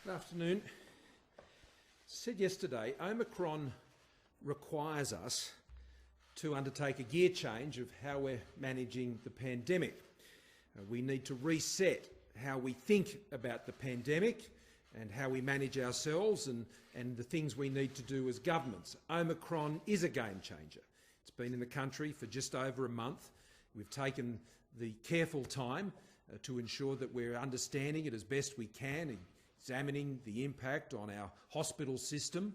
Good afternoon. Said yesterday, Omicron requires us to undertake a gear change of how we're managing the pandemic. We need to reset how we think about the pandemic and how we manage ourselves and the things we need to do as governments. Omicron is a game changer. It's been in the country for just over a month. We've taken the careful time to ensure that we're understanding it as best we can, examining the impact on our hospital system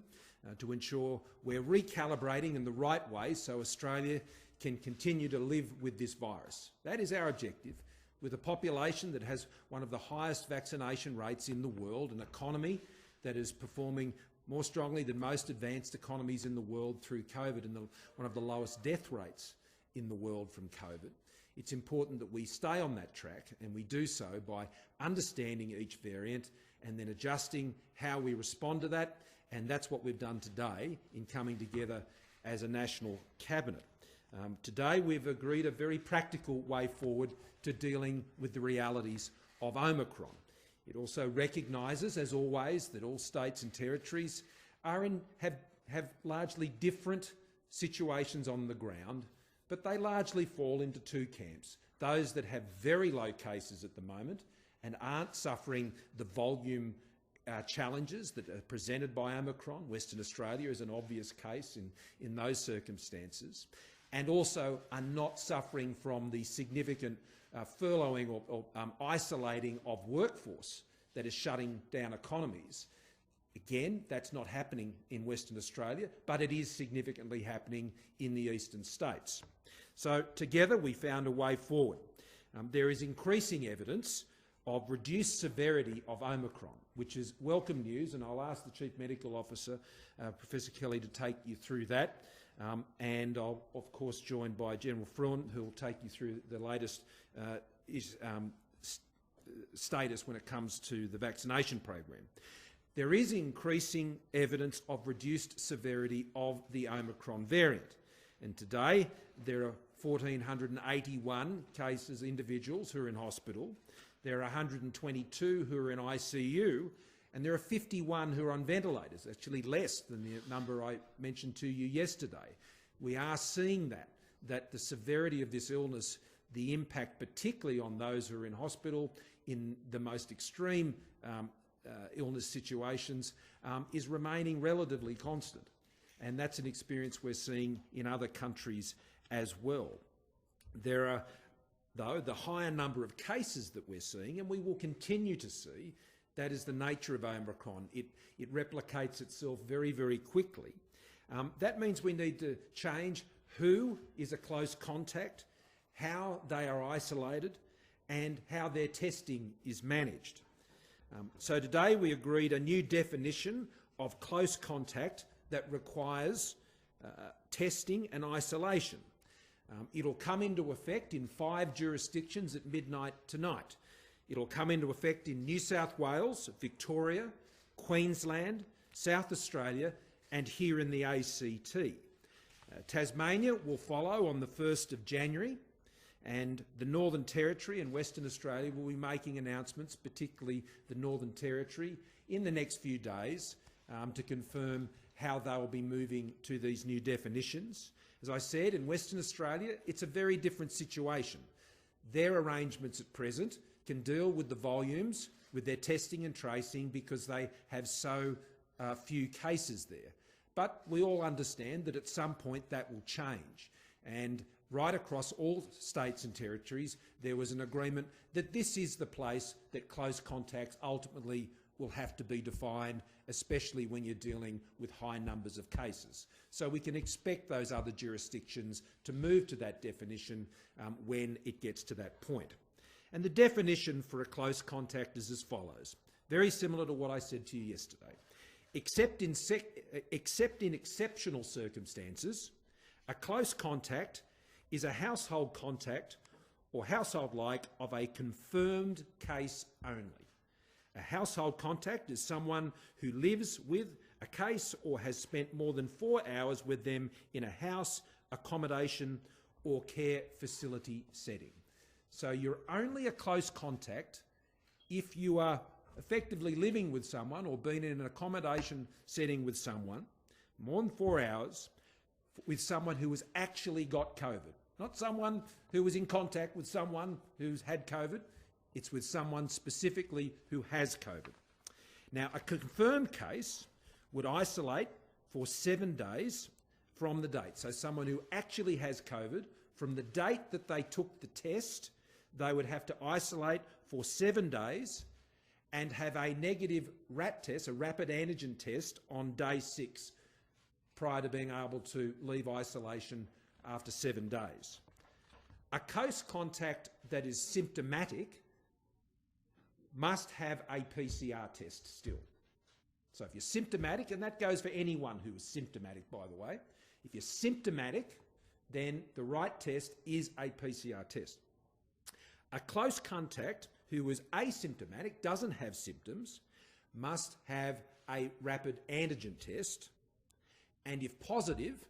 to ensure we're recalibrating in the right way so Australia can continue to live with this virus. That is our objective. With a population that has one of the highest vaccination rates in the world, an economy that is performing more strongly than most advanced economies in the world through COVID and one of the lowest death rates in the world from COVID, it's important that we stay on that track, and we do so by understanding each variant and then adjusting how we respond to that, and that's what we've done today in coming together as a national cabinet. Today we've agreed a very practical way forward to dealing with the realities of Omicron. It also recognises, as always, that all states and territories have largely different situations on the ground, but they largely fall into two camps. Those that have very low cases at the moment and aren't suffering the volume challenges that are presented by Omicron. Western Australia is an obvious case in those circumstances, and also are not suffering from the significant furloughing or isolating of workforce that is shutting down economies. Again, that's not happening in Western Australia, but it is significantly happening in the eastern states. So together we found a way forward. There is increasing evidence of reduced severity of Omicron, which is welcome news, and I'll ask the Chief Medical Officer, Professor Kelly, to take you through that. And I'll, of course, joined by General Frewen, who will take you through the latest status when it comes to the vaccination program. There is increasing evidence of reduced severity of the Omicron variant, and today there are 1,481 cases, individuals who are in hospital. There are 122 who are in ICU, and there are 51 who are on ventilators, actually less than the number I mentioned to you yesterday. We are seeing that the severity of this illness, the impact particularly on those who are in hospital in the most extreme illness situations, is remaining relatively constant. And that's an experience we're seeing in other countries as well. There are, though, the higher number of cases that we're seeing, and we will continue to see. That is the nature of Omicron. It replicates itself very, very quickly. That means we need to change who is a close contact, how they are isolated, and how their testing is managed. So today we agreed a new definition of close contact that requires testing and isolation. It'll come into effect in 5 jurisdictions at midnight tonight. It'll come into effect in New South Wales, Victoria, Queensland, South Australia, and here in the ACT. Tasmania will follow on the 1st of January, and the Northern Territory and Western Australia will be making announcements, particularly the Northern Territory, in the next few days to confirm how they will be moving to these new definitions. As I said, in Western Australia, it's a very different situation. Their arrangements at present can deal with the volumes, with their testing and tracing, because they have so few cases there. But we all understand that at some point that will change. And right across all states and territories, there was an agreement that this is the place that close contacts ultimately will have to be defined, especially when you're dealing with high numbers of cases. So we can expect those other jurisdictions to move to that definition when it gets to that point. And the definition for a close contact is as follows, very similar to what I said to you yesterday. Except in exceptional circumstances, a close contact is a household contact or household-like of a confirmed case only. A household contact is someone who lives with a case or has spent more than 4 hours with them in a house, accommodation or care facility setting. So you're only a close contact if you are effectively living with someone or been in an accommodation setting with someone more than 4 hours with someone who has actually got COVID. Not someone who was in contact with someone who's had COVID. It's with someone specifically who has COVID. Now, a confirmed case would isolate for 7 days from the date. So someone who actually has COVID, from the date that they took the test, they would have to isolate for 7 days and have a negative RAT test, a rapid antigen test, on day 6 prior to being able to leave isolation after 7 days. A close contact that is symptomatic must have a PCR test still. So if you're symptomatic, and that goes for anyone who is symptomatic, by the way, if you're symptomatic, then the right test is a PCR test. A close contact who is asymptomatic, doesn't have symptoms, must have a rapid antigen test, and if positive,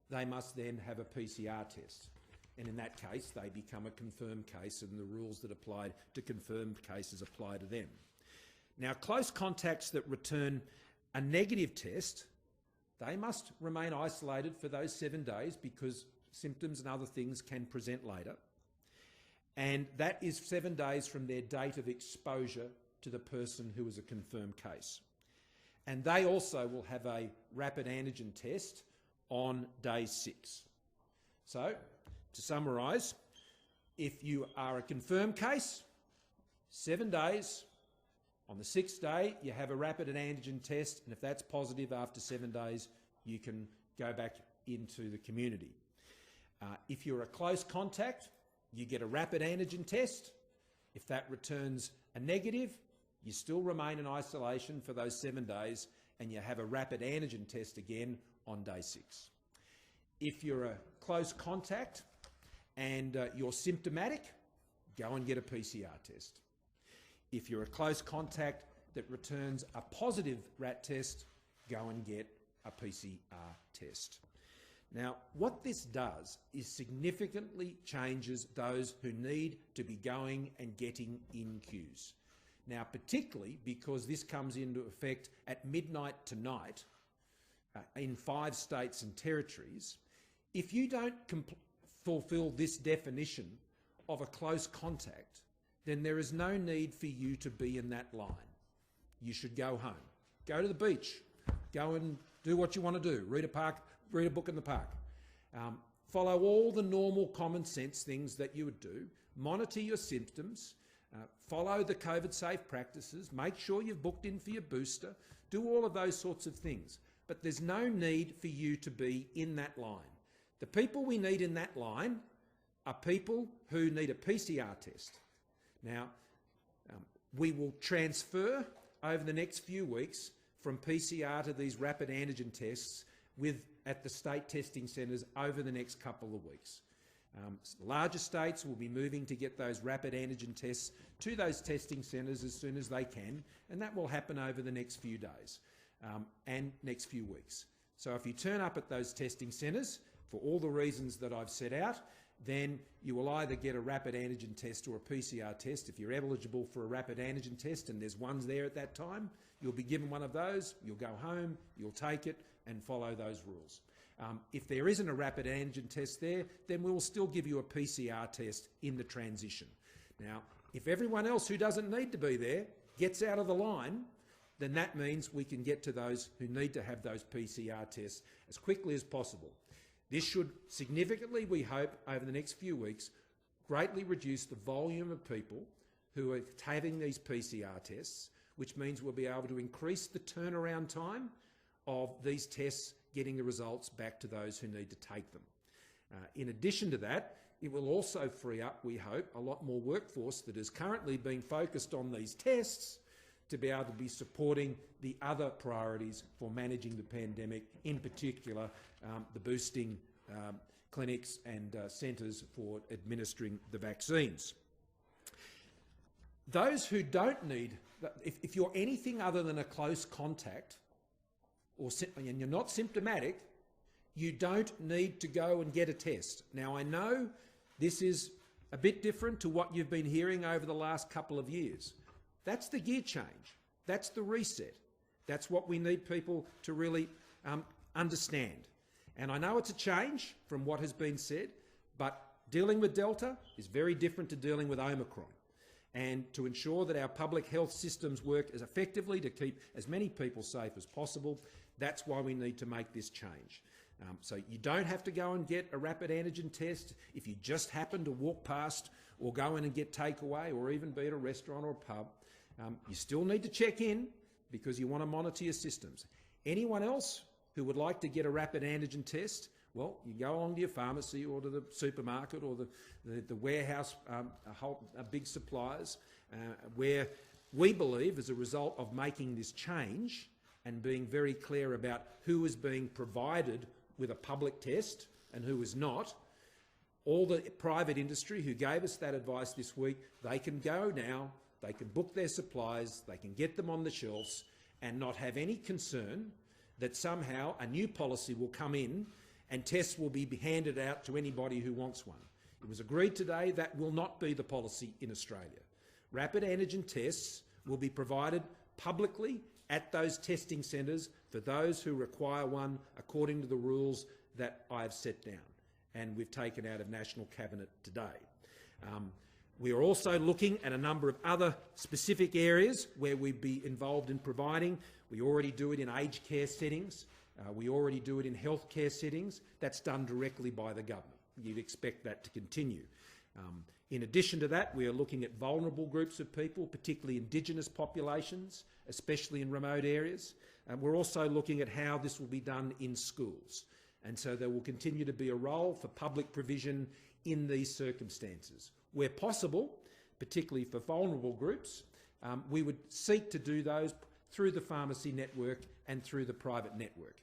they must then have a PCR test. And in that case, they become a confirmed case, and the rules that apply to confirmed cases apply to them. Now, close contacts that return a negative test, they must remain isolated for those 7 days because symptoms and other things can present later. And that is 7 days from their date of exposure to the person who is a confirmed case. And they also will have a rapid antigen test on day 6. So, to summarise, if you are a confirmed case, 7 days, on the 6th day you have a rapid antigen test, and if that's positive after 7 days, you can go back into the community. If you're a close contact, you get a rapid antigen test. If that returns a negative, you still remain in isolation for those 7 days, and you have a rapid antigen test again on day 6. If you're a close contact and you're symptomatic, go and get a PCR test. If you're a close contact that returns a positive RAT test, go and get a PCR test. Now, what this does is significantly changes those who need to be going and getting in queues. Now, particularly because this comes into effect at midnight tonight in 5 states and territories, if you don't fulfil this definition of a close contact, then there is no need for you to be in that line. You should go home. Go to the beach. Go and do what you want to do. Read a book in the park. Follow all the normal common sense things that you would do. Monitor your symptoms. Follow the COVID-safe practices. Make sure you've booked in for your booster. Do all of those sorts of things. But there's no need for you to be in that line. The people we need in that line are people who need a PCR test. Now, we will transfer over the next few weeks from PCR to these rapid antigen tests at the state testing centres over the next couple of weeks. Larger states will be moving to get those rapid antigen tests to those testing centres as soon as they can, and that will happen over the next few days and next few weeks. So if you turn up at those testing centres for all the reasons that I've set out, then you will either get a rapid antigen test or a PCR test. If you're eligible for a rapid antigen test and there's ones there at that time, you'll be given one of those, you'll go home, you'll take it and follow those rules. If there isn't a rapid antigen test there, then we will still give you a PCR test in the transition. Now, if everyone else who doesn't need to be there gets out of the line, then that means we can get to those who need to have those PCR tests as quickly as possible. This should significantly, we hope, over the next few weeks, greatly reduce the volume of people who are having these PCR tests, which means we'll be able to increase the turnaround time of these tests getting the results back to those who need to take them. In addition to that, it will also free up, we hope, a lot more workforce that is currently being focused on these tests to be able to be supporting the other priorities for managing the pandemic, in particular the boosting clinics and centres for administering the vaccines. Those who don't need, if you're anything other than a close contact, and you're not symptomatic, you don't need to go and get a test. Now, I know this is a bit different to what you've been hearing over the last couple of years, That's the gear change. That's the reset. That's what we need people to really understand. And I know it's a change from what has been said, but dealing with Delta is very different to dealing with Omicron. And to ensure that our public health systems work as effectively to keep as many people safe as possible, that's why we need to make this change. So you don't have to go and get a rapid antigen test if you just happen to walk past or go in and get takeaway or even be at a restaurant or a pub. You still need to check in because you want to monitor your systems. Anyone else who would like to get a rapid antigen test, well, you go along to your pharmacy or to the supermarket or the warehouse, big suppliers, where we believe as a result of making this change and being very clear about who is being provided with a public test and who is not, all the private industry who gave us that advice this week, they can go now, they can book their supplies, they can get them on the shelves and not have any concern that somehow a new policy will come in and tests will be handed out to anybody who wants one. It was agreed today that will not be the policy in Australia. Rapid antigen tests will be provided publicly at those testing centres for those who require one according to the rules that I have set down and we've taken out of National Cabinet today. We are also looking at a number of other specific areas where we'd be involved in providing. We already do it in aged care settings. We already do it in healthcare settings. That's done directly by the government. You'd expect that to continue. In addition to that, we are looking at vulnerable groups of people, particularly Indigenous populations, especially in remote areas. We're also looking at how this will be done in schools. And so there will continue to be a role for public provision in these circumstances. Where possible, particularly for vulnerable groups, we would seek to do those through the pharmacy network and through the private network.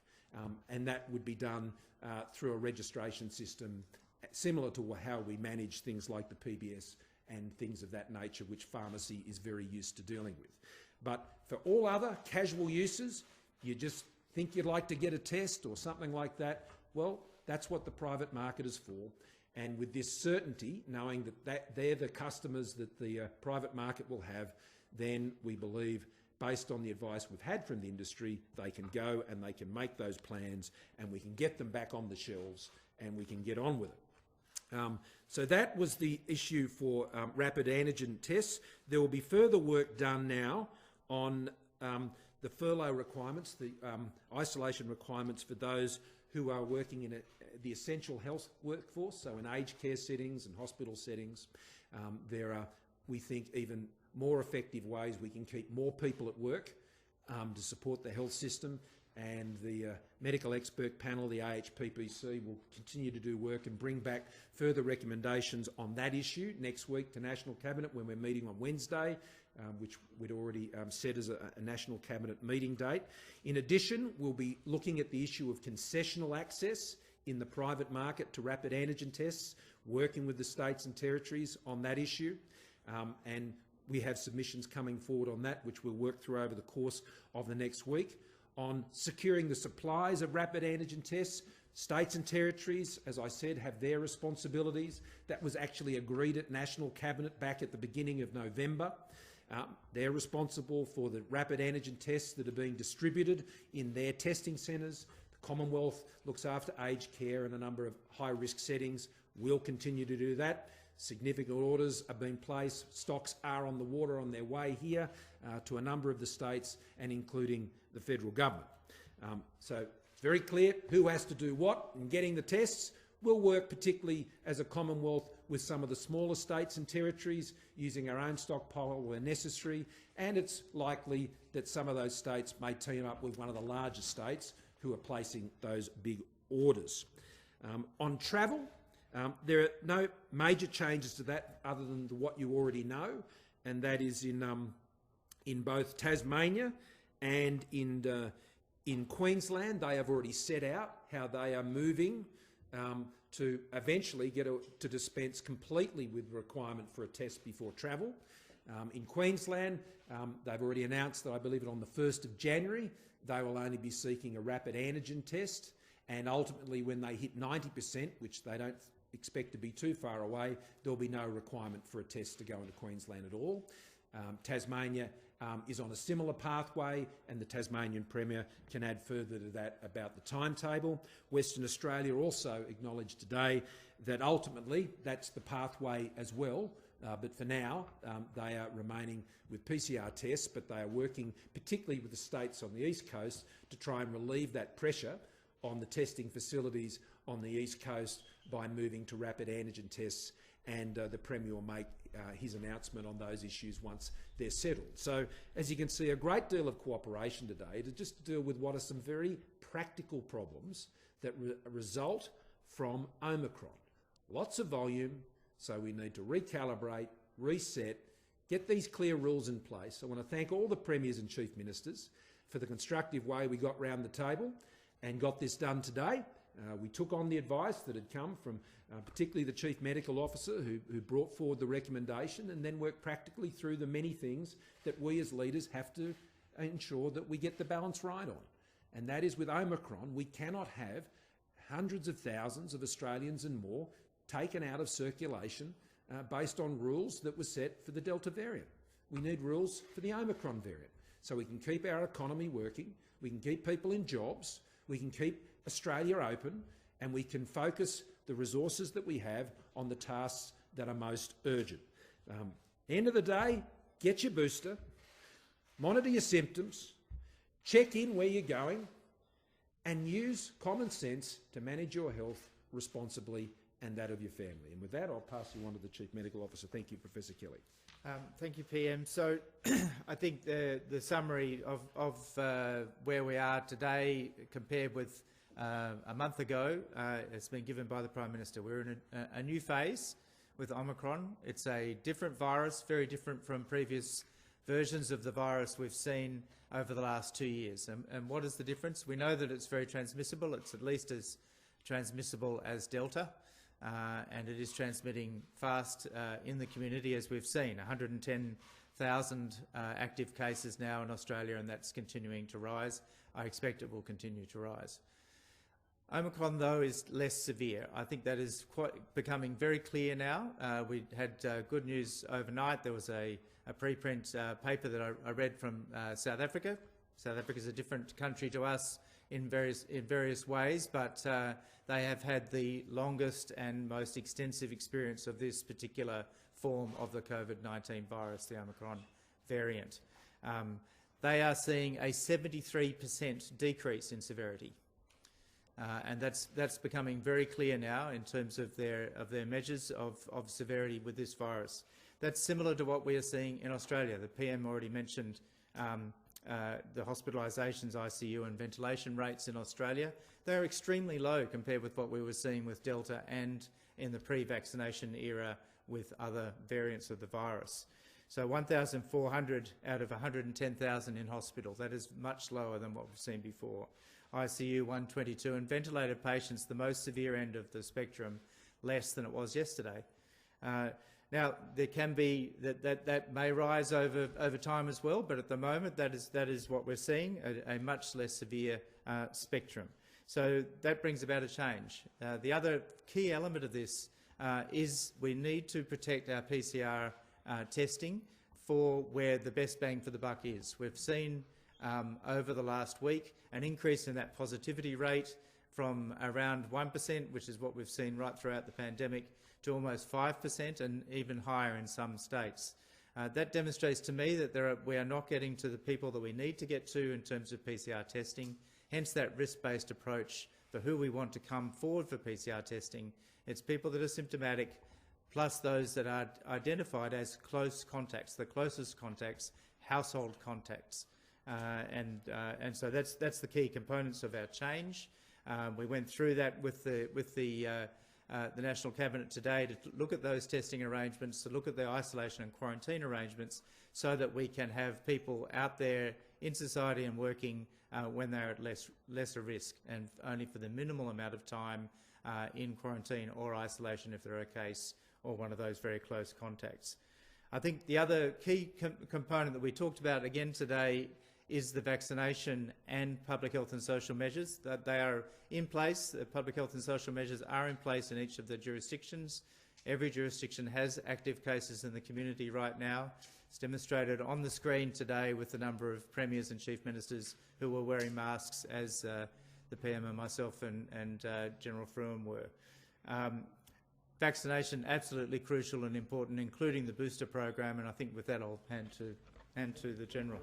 And that would be done through a registration system similar to how we manage things like the PBS and things of that nature, which pharmacy is very used to dealing with. But for all other casual uses, you just think you'd like to get a test or something like that, well, that's what the private market is for. And with this certainty, knowing that they're the customers that the private market will have, then we believe, based on the advice we've had from the industry, they can go and they can make those plans and we can get them back on the shelves and we can get on with it. So that was the issue for rapid antigen tests. There will be further work done now on the furlough requirements, the isolation requirements for those who are working in the essential health workforce, so in aged care settings and hospital settings. There are, we think, even more effective ways we can keep more people at work to support the health system, and the medical expert panel, the AHPPC, will continue to do work and bring back further recommendations on that issue next week to National Cabinet when we're meeting on Wednesday, which we'd already set as a National Cabinet meeting date. In addition, we'll be looking at the issue of concessional access in the private market to rapid antigen tests, working with the states and territories on that issue. And we have submissions coming forward on that, which we'll work through over the course of the next week. On securing the supplies of rapid antigen tests, states and territories, as I said, have their responsibilities. That was actually agreed at National Cabinet back at the beginning of November. They're responsible for the rapid antigen tests that are being distributed in their testing centres. The Commonwealth looks after aged care and a number of high-risk settings. We'll continue to do that. Significant orders are being placed. Stocks are on the water on their way here to a number of the states and including the federal government. So it's very clear who has to do what in getting the tests. We'll work particularly as a Commonwealth with some of the smaller states and territories using our own stockpile where necessary, and it's likely that some of those states may team up with one of the larger states who are placing those big orders. On travel, there are no major changes to that other than what you already know, and that is in both Tasmania and in Queensland. They have already set out how they are moving to eventually get to dispense completely with the requirement for a test before travel. In Queensland, they've already announced that I believe on the 1st of January, they will only be seeking a rapid antigen test, and ultimately when they hit 90%, which they don't expect to be too far away, there'll be no requirement for a test to go into Queensland at all. Tasmania is on a similar pathway, and the Tasmanian Premier can add further to that about the timetable. Western Australia also acknowledged today that ultimately that's the pathway as well, but for now they are remaining with PCR tests, but they are working particularly with the states on the East Coast to try and relieve that pressure on the testing facilities on the East Coast by moving to rapid antigen tests, and the Premier will make his announcement on those issues once they're settled. So, as you can see, a great deal of cooperation today to just deal with what are some very practical problems that result from Omicron. Lots of volume, so we need to recalibrate, reset, get these clear rules in place. I want to thank all the Premiers and Chief Ministers for the constructive way we got round the table and got this done today. We took on the advice that had come from particularly the Chief Medical Officer who brought forward the recommendation, and then worked practically through the many things that we as leaders have to ensure that we get the balance right on. And that is, with Omicron, we cannot have hundreds of thousands of Australians and more taken out of circulation based on rules that were set for the Delta variant. We need rules for the Omicron variant so we can keep our economy working, we can keep people in jobs, we can keep Australia open, and we can focus the resources that we have on the tasks that are most urgent. End of the day, get your booster, monitor your symptoms, check in where you're going, and use common sense to manage your health responsibly and that of your family. And with that, I'll pass you on to the Chief Medical Officer. Thank you, Professor Kelly. Thank you, PM. So I think the summary of where we are today compared with a month ago has been given by the Prime Minister. We're in a new phase with Omicron. It's a different virus, very different from previous versions of the virus we've seen over the last 2 years. And what is the difference? We know that it's very transmissible. It's at least as transmissible as Delta. And it is transmitting fast in the community, as we've seen. 110,000 active cases now in Australia, and that's continuing to rise. I expect it will continue to rise. Omicron, though, is less severe. I think that is becoming very clear now. We had good news overnight. There was a preprint paper that I read from South Africa. South Africa is a different country to us in various ways, but they have had the longest and most extensive experience of this particular form of the COVID-19 virus, the Omicron variant. They are seeing a 73% decrease in severity. And that's becoming very clear now in terms of their measures of severity with this virus. That's similar to what we are seeing in Australia. The PM already mentioned the hospitalisations, ICU and ventilation rates in Australia. They're extremely low compared with what we were seeing with Delta and in the pre-vaccination era with other variants of the virus. So 1,400 out of 110,000 in hospital. That is much lower than what we've seen before. ICU 122, and ventilated patients, the most severe end of the spectrum, less than it was yesterday. Now, there can be that may rise over time as well, but at the moment that is what we're seeing, a much less severe spectrum. So that brings about a change. The other key element of this is we need to protect our PCR testing for where the best bang for the buck is. We've seen over the last week an increase in that positivity rate from around 1%, which is what we've seen right throughout the pandemic, to almost 5% and even higher in some states. That demonstrates to me that we are not getting to the people that we need to get to in terms of PCR testing, hence that risk-based approach for who we want to come forward for PCR testing. It's people that are symptomatic, plus those that are identified as close contacts, the closest contacts, household contacts. And so that's the key components of our change. We went through that with the National Cabinet today to look at those testing arrangements, to look at the isolation and quarantine arrangements, so that we can have people out there in society and working when they're at lesser risk, and only for the minimal amount of time in quarantine or isolation if they're a case or one of those very close contacts. I think the other key component that we talked about again today is the vaccination and public health and social measures. That they are in place. The public health and social measures are in place in each of the jurisdictions. Every jurisdiction has active cases in the community right now. It's demonstrated on the screen today with the number of premiers and chief ministers who were wearing masks as the PM and myself and General Frewen were. Vaccination absolutely crucial and important, including the booster program, and I think with that I'll hand to the General.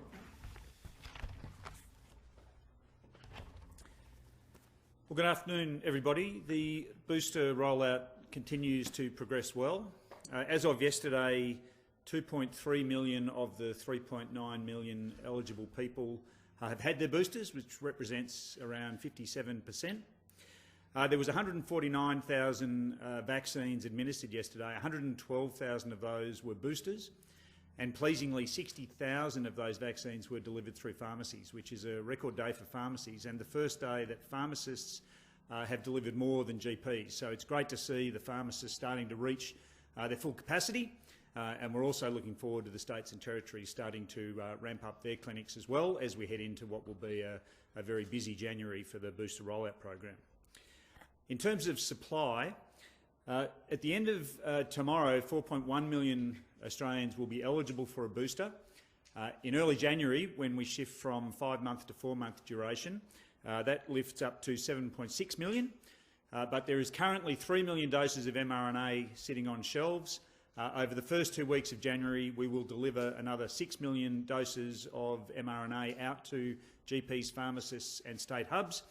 Well, good afternoon, everybody. The booster rollout continues to progress well. As of yesterday, 2.3 million of the 3.9 million eligible people have had their boosters, which represents around 57%. There was 149,000 vaccines administered yesterday. 112,000 of those were boosters, and pleasingly 60,000 of those vaccines were delivered through pharmacies, which is a record day for pharmacies and the first day that pharmacists have delivered more than GPs. So it's great to see the pharmacists starting to reach their full capacity, and we're also looking forward to the states and territories starting to ramp up their clinics as well as we head into what will be a very busy January for the booster rollout program. In terms of supply, at the end of tomorrow, 4.1 million Australians will be eligible for a booster. In early January, when we shift from 5-month to 4-month duration, that lifts up to 7.6 million. But there is currently 3 million doses of mRNA sitting on shelves. Over the first 2 weeks of January, we will deliver another 6 million doses of mRNA out to GPs, pharmacists and state hubs.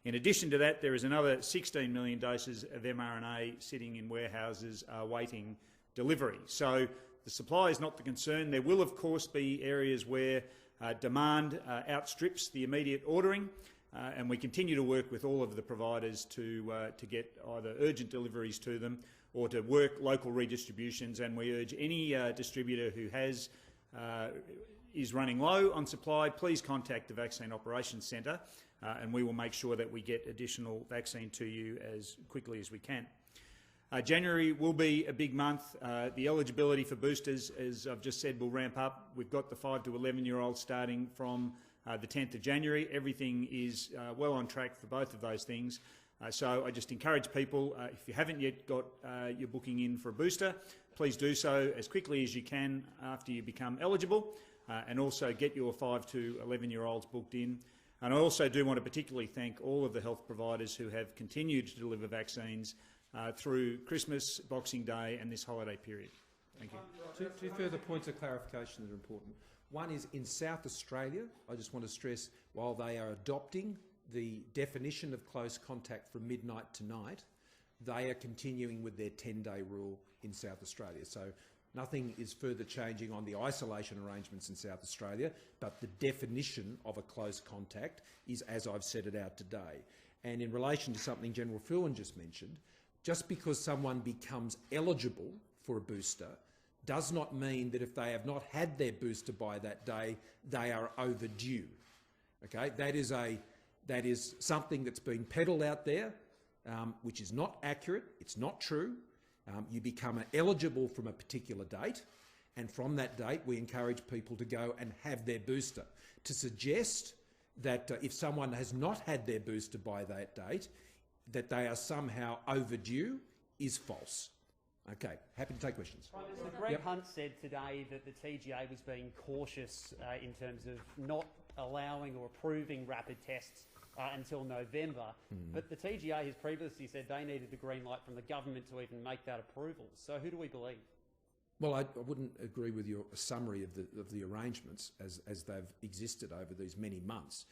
In addition to that, there is another 16 million doses of mRNA sitting in warehouses awaiting delivery. So the supply is not the concern. There will, of course, be areas where demand outstrips the immediate ordering, and we continue to work with all of the providers to get either urgent deliveries to them or to work local redistributions, and we urge any distributor who is running low on supply, please contact the Vaccine Operations Centre and we will make sure that we get additional vaccine to you as quickly as we can. January will be a big month. The eligibility for boosters, as I've just said, will ramp up. We've got the 5 to 11-year-olds starting from the 10th of January. Everything is well on track for both of those things. So I just encourage people, if you haven't yet got your booking in for a booster, please do so as quickly as you can after you become eligible, and also get your 5 to 11-year-olds booked in. And I also do want to particularly thank all of the health providers who have continued to deliver vaccines through Christmas, Boxing Day and this holiday period. Thank you. Two further points of clarification that are important. One is in South Australia, I just want to stress, while they are adopting the definition of close contact from midnight to night, they are continuing with their 10-day rule in South Australia. So nothing is further changing on the isolation arrangements in South Australia, but the definition of a close contact is as I've set it out today. And in relation to something General Frewen just mentioned, just because someone becomes eligible for a booster does not mean that if they have not had their booster by that day, they are overdue. Okay, that is something that's been peddled out there, which is not accurate. It's not true. You become eligible from a particular date, and from that date we encourage people to go and have their booster. To suggest that if someone has not had their booster by that date, that they are somehow overdue is false. Okay, happy to take questions. Prime Minister Greg Hunt said today that the TGA was being cautious in terms of not allowing or approving rapid tests until November. But the TGA has previously said they needed the green light from the government to even make that approval. So who do we believe? Well, I wouldn't agree with your summary of the arrangements as they've existed over these many months.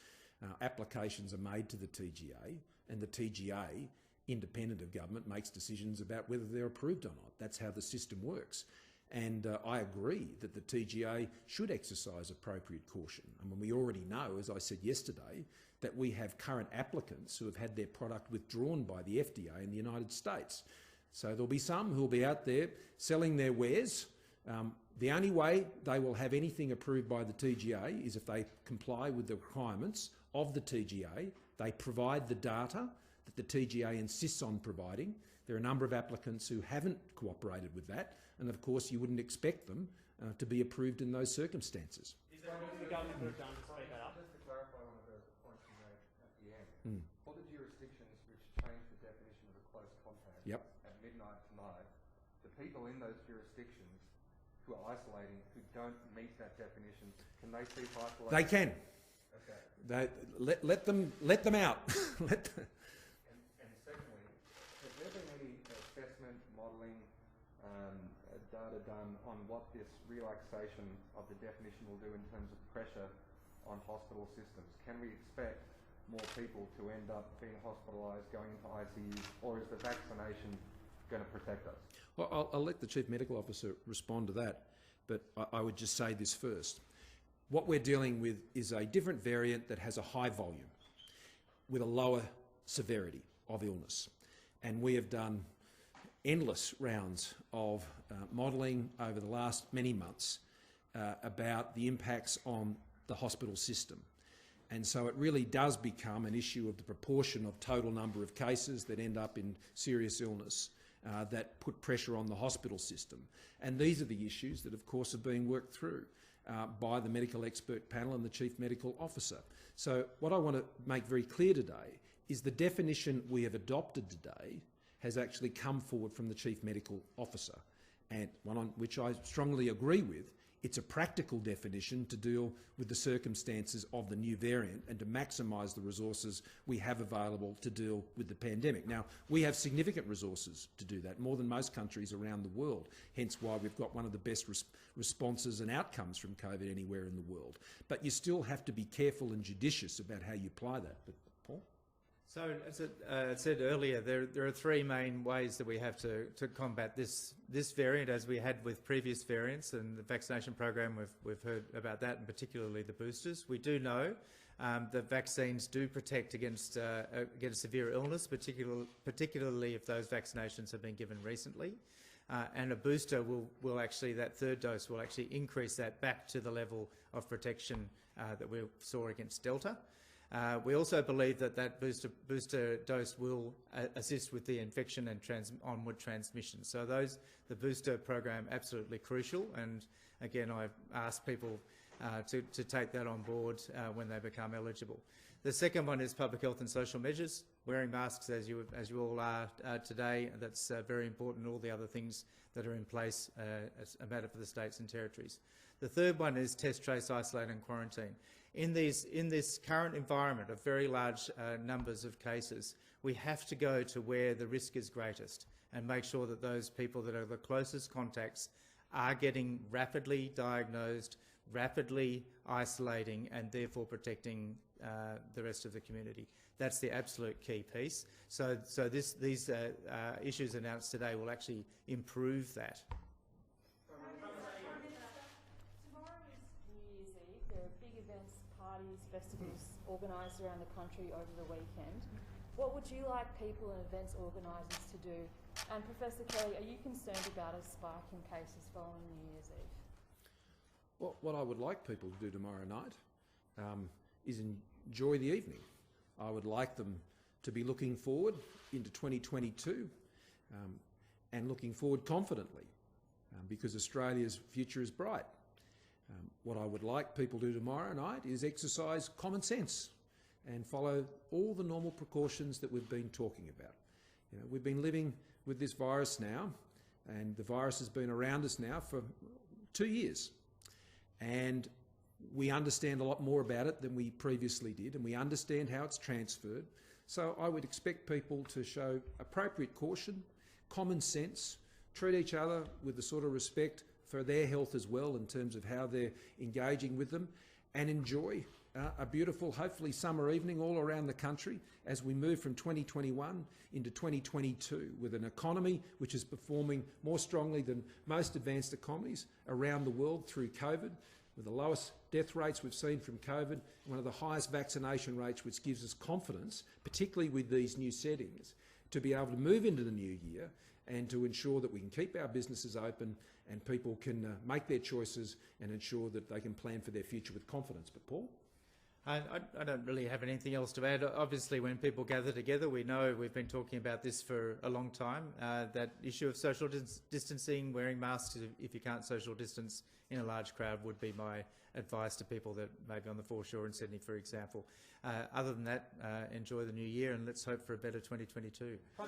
Applications are made to the TGA, and the TGA, independent of government, makes decisions about whether they're approved or not. That's how the system works. And I agree that the TGA should exercise appropriate caution. I mean, we already know, as I said yesterday, that we have current applicants who have had their product withdrawn by the FDA in the United States. So there'll be some who will be out there selling their wares. The only way they will have anything approved by the TGA is if they comply with the requirements of the TGA. They provide the data that the TGA insists on providing. There are a number of applicants who haven't cooperated with that, and of course you wouldn't expect them to be approved in those circumstances. Is there anything the government could have done to speed that up? Just to clarify one of the points you made at the end, for the jurisdictions which change the definition of a close contact at midnight tonight, the people in those jurisdictions who are isolating, who don't meet that definition, can they cease isolating? They can. Okay. Let them out. And secondly, has there been any assessment, modelling, data done on what this relaxation of the definition will do in terms of pressure on hospital systems? Can we expect more people to end up being hospitalised, going into ICUs, or is the vaccination going to protect us? Well, I'll let the Chief Medical Officer respond to that, but I would just say this first. What we're dealing with is a different variant that has a high volume with a lower severity of illness. And we have done endless rounds of modelling over the last many months about the impacts on the hospital system. And so it really does become an issue of the proportion of total number of cases that end up in serious illness that put pressure on the hospital system. And these are the issues that, of course, are being worked through by the medical expert panel and the Chief Medical Officer. So what I want to make very clear today is the definition we have adopted today has actually come forward from the Chief Medical Officer, and one on which I strongly agree with. It's a practical definition to deal with the circumstances of the new variant and to maximise the resources we have available to deal with the pandemic. Now, we have significant resources to do that, more than most countries around the world, hence why we've got one of the best responses and outcomes from COVID anywhere in the world. But you still have to be careful and judicious about how you apply that. But Paul? So, as I said earlier, there are three main ways that we have to combat this variant, as we had with previous variants, and the vaccination program, we've heard about that, and particularly the boosters. We do know that vaccines do protect against severe illness, particularly if those vaccinations have been given recently. And a booster will actually, that third dose will actually increase that back to the level of protection that we saw against Delta. We also believe that booster dose will assist with the infection and onward transmission. So the booster program, absolutely crucial. And again, I ask people to take that on board when they become eligible. The second one is public health and social measures. Wearing masks, as you all are today, that's very important. All the other things that are in place as a matter for the states and territories. The third one is test, trace, isolate and quarantine. In this current environment of very large numbers of cases, we have to go to where the risk is greatest and make sure that those people that are the closest contacts are getting rapidly diagnosed, rapidly isolating, and therefore protecting the rest of the community. That's the absolute key piece. So these issues announced today will actually improve that. Festivals organised around the country over the weekend. What would you like people and events organisers to do? And Professor Kelly, are you concerned about a spike in cases following New Year's Eve? Well, what I would like people to do tomorrow night is enjoy the evening. I would like them to be looking forward into 2022 and looking forward confidently because Australia's future is bright. What I would like people to do tomorrow night is exercise common sense and follow all the normal precautions that we've been talking about. You know, we've been living with this virus now, and the virus has been around us now for 2 years. And we understand a lot more about it than we previously did, and we understand how it's transferred. So I would expect people to show appropriate caution, common sense, treat each other with the sort of respect for their health as well in terms of how they're engaging with them, and enjoy a beautiful, hopefully, summer evening all around the country as we move from 2021 into 2022 with an economy which is performing more strongly than most advanced economies around the world through COVID, with the lowest death rates we've seen from COVID, one of the highest vaccination rates, which gives us confidence, particularly with these new settings, to be able to move into the new year and to ensure that we can keep our businesses open and people can make their choices and ensure that they can plan for their future with confidence. But Paul? I don't really have anything else to add. Obviously, when people gather together, we know we've been talking about this for a long time. That issue of social distancing, wearing masks if you can't social distance in a large crowd would be my advice to people that may be on the foreshore in Sydney, for example. Other than that, enjoy the new year and let's hope for a better 2022. I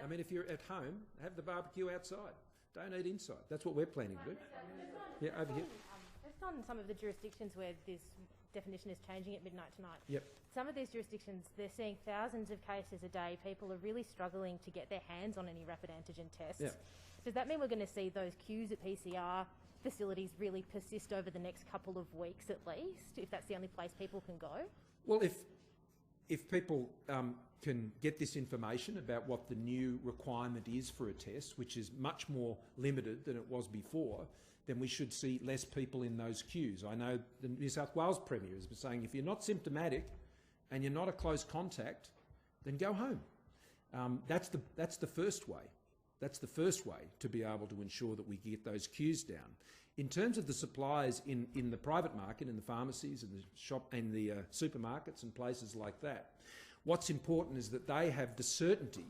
mean, if you're at home, have the barbecue outside. Don't eat inside. That's what we're planning to do. Yeah, over here. Just on some of the jurisdictions where this definition is changing at midnight tonight. Yep. Some of these jurisdictions, they're seeing thousands of cases a day. People are really struggling to get their hands on any rapid antigen tests. Yeah. Does that mean we're going to see those queues at PCR facilities really persist over the next couple of weeks at least, if that's the only place people can go? Well, if people can get this information about what the new requirement is for a test, which is much more limited than it was before, then we should see less people in those queues. I know the New South Wales Premier has been saying if you're not symptomatic and you're not a close contact, then go home. That's the first way. That's the first way to be able to ensure that we get those queues down. In terms of the suppliers in the private market, in the pharmacies and the shop and the supermarkets and places like that, what's important is that they have the certainty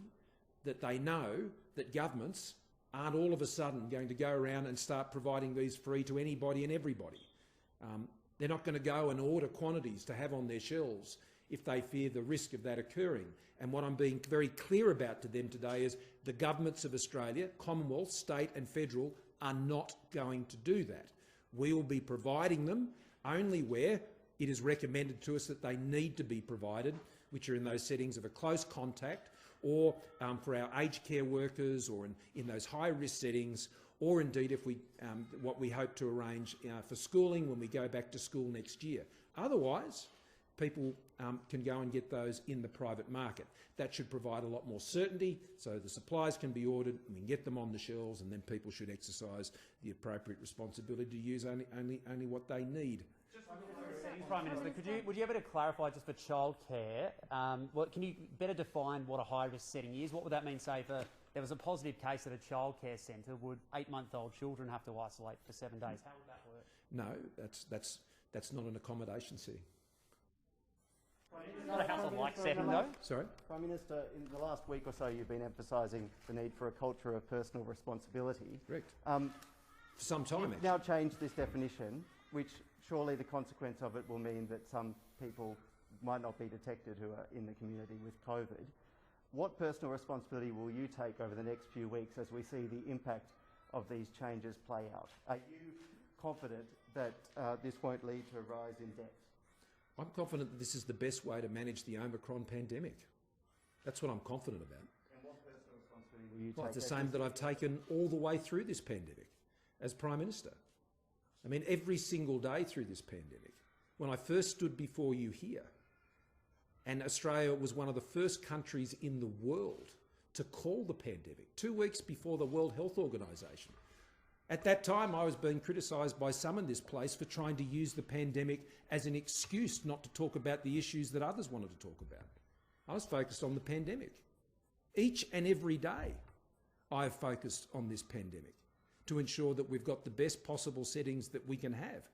that they know that governments aren't all of a sudden going to go around and start providing these free to anybody and everybody. They're not going to go and order quantities to have on their shelves if they fear the risk of that occurring. And what I'm being very clear about to them today is the governments of Australia, Commonwealth, state and federal, are not going to do that. We will be providing them only where it is recommended to us that they need to be provided, which are in those settings of a close contact, or for our aged care workers, or in those high-risk settings, or indeed if we, what we hope to arrange for schooling when we go back to school next year. Otherwise, people can go and get those in the private market. That should provide a lot more certainty, so the supplies can be ordered, and we can get them on the shelves, and then people should exercise the appropriate responsibility to use only what they need. Prime Minister, would you be able to clarify just for childcare, can you better define what a high-risk setting is? What would that mean, say, if there was a positive case at a childcare centre, would 8-month-old children have to isolate for 7 days? How would that work? No, that's not an accommodation setting. It's not a household-like setting, though. Sorry? Prime Minister, in the last week or so you've been emphasising the need for a culture of personal responsibility. Correct. For some time, You've now changed this definition, which surely the consequence of it will mean that some people might not be detected who are in the community with COVID. What personal responsibility will you take over the next few weeks as we see the impact of these changes play out? Are you confident that this won't lead to a rise in deaths? I'm confident that this is the best way to manage the Omicron pandemic. That's what I'm confident about. And what personal responsibility will you Well, take? it's the same that I've taken all the way through this pandemic as Prime Minister. I mean, every single day through this pandemic. When I first stood before you here, and Australia was one of the first countries in the world to call the pandemic, 2 weeks before the World Health Organisation. At that time, I was being criticised by some in this place for trying to use the pandemic as an excuse not to talk about the issues that others wanted to talk about. I was focused on the pandemic. Each and every day, I have focused on this pandemic to ensure that we've got the best possible settings that we can have.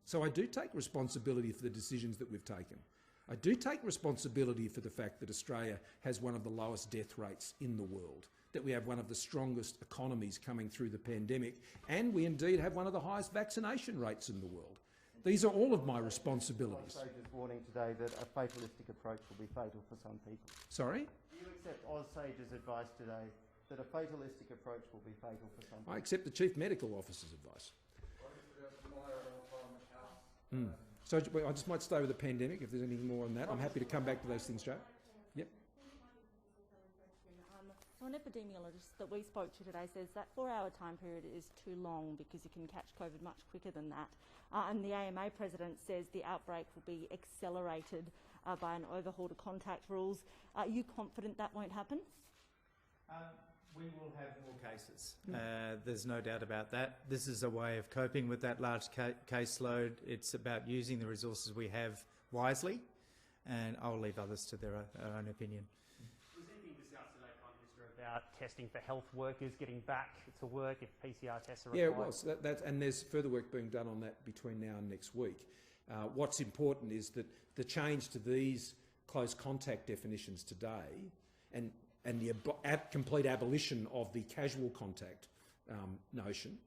So I do take responsibility for the decisions that we've taken. I do take responsibility for the fact that Australia has one of the lowest death rates in the world, that we have one of the strongest economies coming through the pandemic, and we indeed have one of the highest vaccination rates in the world. These are all of my responsibilities. Ausage's warning today that a fatalistic approach will be fatal for some people. Sorry? Do you accept Ausage's advice today that a fatalistic approach will be fatal for some people? I accept the Chief Medical Officer's advice. So I just might stay with the pandemic if there's anything more on that. I'm happy to come back to those things, Joe. Yep. So an epidemiologist that we spoke to today says that 4-hour time period is too long because you can catch COVID much quicker than that. And the AMA president says the outbreak will be accelerated by an overhaul to contact rules. Are you confident that won't happen? We will have more cases. There's no doubt about that. This is a way of coping with that large caseload. It's about using the resources we have wisely, and I'll leave others to their own opinion. Was anything discussed today, Prime Minister, about testing for health workers getting back to work if PCR tests are required? Yeah, it was. And there's further work being done on that between now and next week. What's important is that the change to these close contact definitions today and the complete abolition of the casual contact notion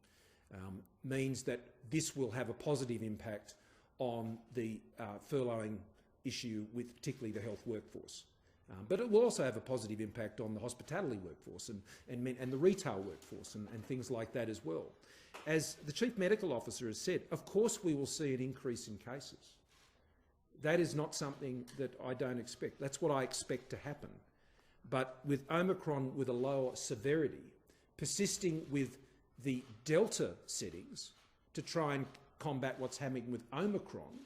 means that this will have a positive impact on the furloughing issue with particularly the health workforce. But it will also have a positive impact on the hospitality workforce and the retail workforce and things like that as well. As the Chief Medical Officer has said, of course we will see an increase in cases. That is not something that I don't expect. That's what I expect to happen. But with Omicron with a lower severity, persisting with the Delta settings to try and combat what's happening with Omicron,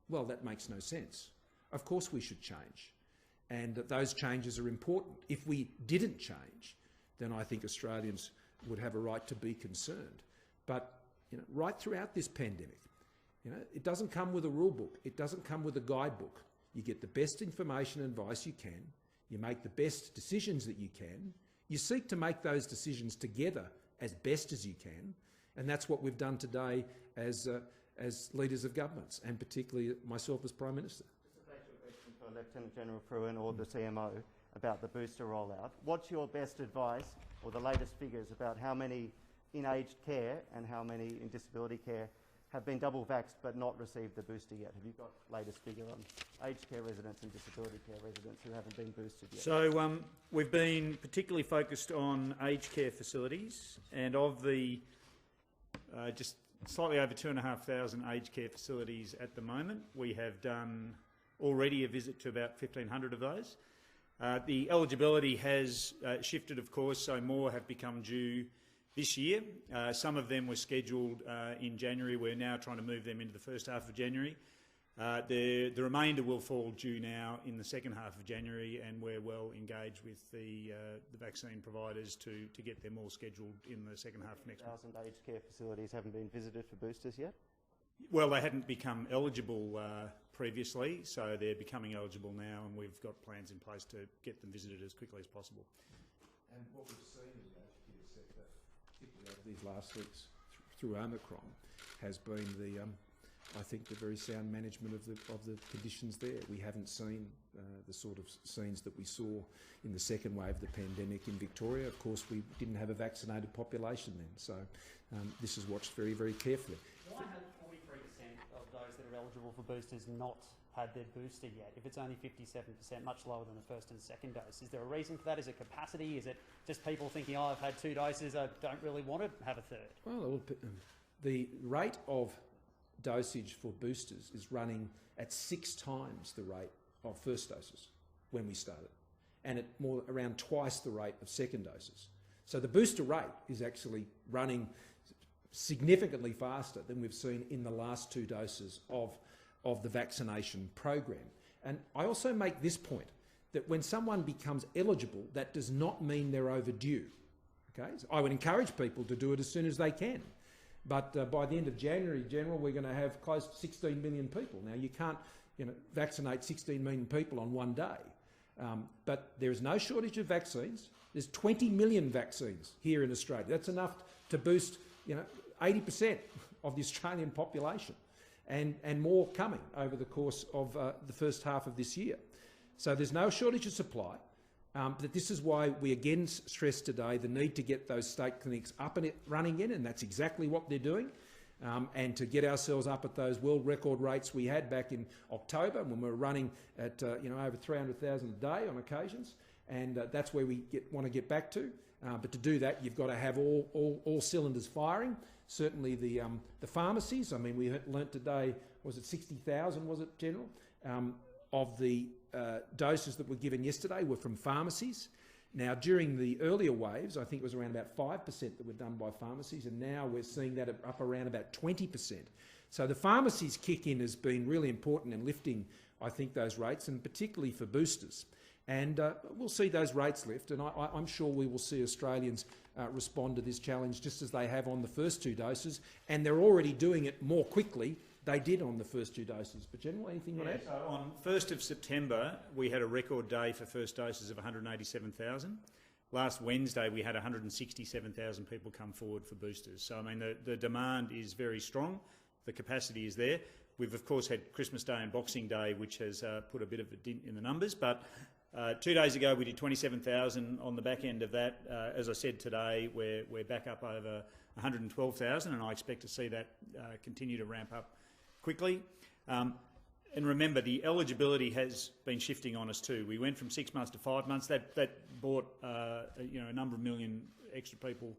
well, that makes no sense. Of course we should change. And those changes are important. If we didn't change, then I think Australians would have a right to be concerned. But right throughout this pandemic, it doesn't come with a rule book. It doesn't come with a guidebook. You get the best information and advice you can. You make the best decisions that you can. You seek to make those decisions together as best as you can. And that's what we've done today as leaders of governments, and particularly myself as Prime Minister. For Lieutenant General Frewen or the CMO about the booster rollout. What's your best advice or the latest figures about how many in aged care and how many in disability care have been double vaxxed but not received the booster yet? Have you got latest figure on aged care residents and disability care residents who haven't been boosted yet? So we've been particularly focused on aged care facilities, and of the just slightly over 2,500 aged care facilities at the moment, we have done already a visit to about 1,500 of those. The eligibility has shifted, of course, so more have become due this year. Some of them were scheduled in January. We're now trying to move them into the first half of January. The remainder will fall due now in the second half of January, and we're well engaged with the vaccine providers to get them all scheduled in the second half of next month. 1,000 aged care facilities haven't been visited for boosters yet? Well, they hadn't become eligible previously, so they're becoming eligible now, and we've got plans in place to get them visited as quickly as possible. And what we've seen in the aged care sector, particularly over these last weeks through Omicron, has been I think the very sound management of the conditions there. We haven't seen the sort of scenes that we saw in the second wave of the pandemic in Victoria. Of course, we didn't have a vaccinated population then, so this is watched very, very carefully. Why have 43% of those that are eligible for boosters not had their booster yet, if it's only 57%, much lower than the first and second dose? Is there a reason for that? Is it capacity? Is it just people thinking, oh, I've had 2 doses, I don't really want to have a third? Well, the rate of dosage for boosters is running at 6 times the rate of first doses when we started, and at around twice the rate of second doses. So the booster rate is actually running significantly faster than we've seen in the last 2 doses of the vaccination program. And I also make this point, that when someone becomes eligible, that does not mean they're overdue. Okay? So I would encourage people to do it as soon as they can. But by the end of January, General, we're going to have close to 16 million people. Now, you can't vaccinate 16 million people on one day. But there is no shortage of vaccines. There's 20 million vaccines here in Australia. That's enough to boost 80% of the Australian population, and more coming over the course of the first half of this year. So there's no shortage of supply. But this is why we again stress today the need to get those state clinics up and running again, and that's exactly what they're doing. And to get ourselves up at those world record rates we had back in October when we were running at over 300,000 a day on occasions, and that's where we want to get back to. But to do that, you've got to have all cylinders firing. Certainly the pharmacies. I mean, we learnt today, was it 60,000? Was it, General? Of the doses that were given yesterday were from pharmacies. Now, during the earlier waves, I think it was around about 5% that were done by pharmacies, and now we're seeing that up around about 20%. So the pharmacies kick-in has been really important in lifting, I think, those rates, and particularly for boosters. And we'll see those rates lift, and I'm sure we will see Australians respond to this challenge just as they have on the first 2 doses, and they're already doing it more quickly. They did on the first 2 doses. But General, anything on that? So on 1st of September, we had a record day for first doses of 187,000. Last Wednesday, we had 167,000 people come forward for boosters. So, I mean, the demand is very strong. The capacity is there. We've, of course, had Christmas Day and Boxing Day, which has put a bit of a dent in the numbers. But 2 days ago, we did 27,000 on the back end of that. As I said today, we're back up over 112,000, and I expect to see that continue to ramp up quickly. And remember, the eligibility has been shifting on us too. We went from 6 months to 5 months. That brought a number of million extra people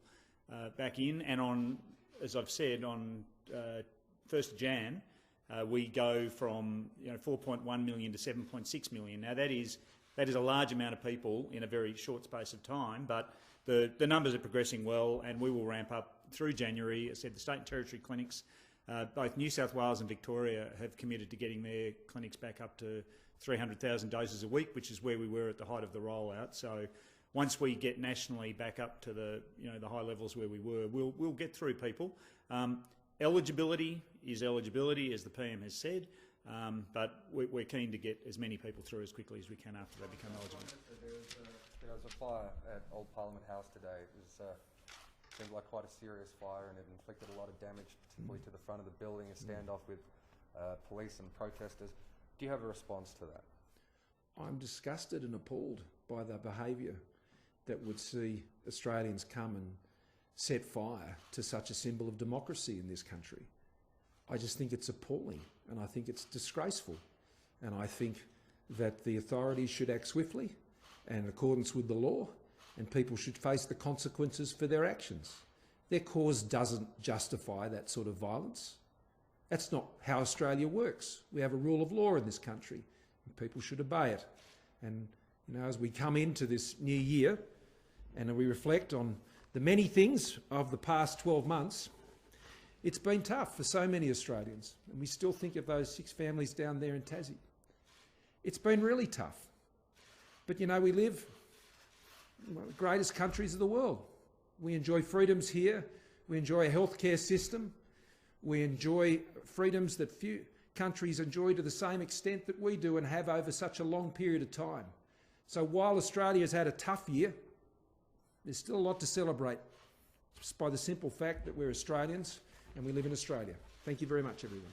back in. And on, as I've said, on 1st of Jan, we go from 4.1 million to 7.6 million. Now that is a large amount of people in a very short space of time, but the numbers are progressing well, and we will ramp up through January. As I said, the state and territory clinics, both New South Wales and Victoria, have committed to getting their clinics back up to 300,000 doses a week, which is where we were at the height of the rollout. So once we get nationally back up to the high levels where we were, we'll get through people. Eligibility is eligibility, as the PM has said, but we're keen to get as many people through as quickly as we can after they become eligible. There was a fire at Old Parliament House today. It seemed like quite a serious fire, and it inflicted a lot of damage, particularly to the front of the building, a standoff with police and protesters. Do you have a response to that? I'm disgusted and appalled by the behaviour that would see Australians come and set fire to such a symbol of democracy in this country. I just think it's appalling, and I think it's disgraceful, and I think that the authorities should act swiftly and in accordance with the law, and people should face the consequences for their actions. Their cause doesn't justify that sort of violence. That's not how Australia works. We have a rule of law in this country, and people should obey it. And as we come into this new year and we reflect on the many things of the past 12 months, it's been tough for so many Australians, and we still think of those 6 families down there in Tassie. It's been really tough. But we live in one of the greatest countries of the world. We enjoy freedoms here. We enjoy a healthcare system. We enjoy freedoms that few countries enjoy to the same extent that we do and have over such a long period of time. So while Australia's had a tough year, there's still a lot to celebrate, just by the simple fact that we're Australians and we live in Australia. Thank you very much, everyone.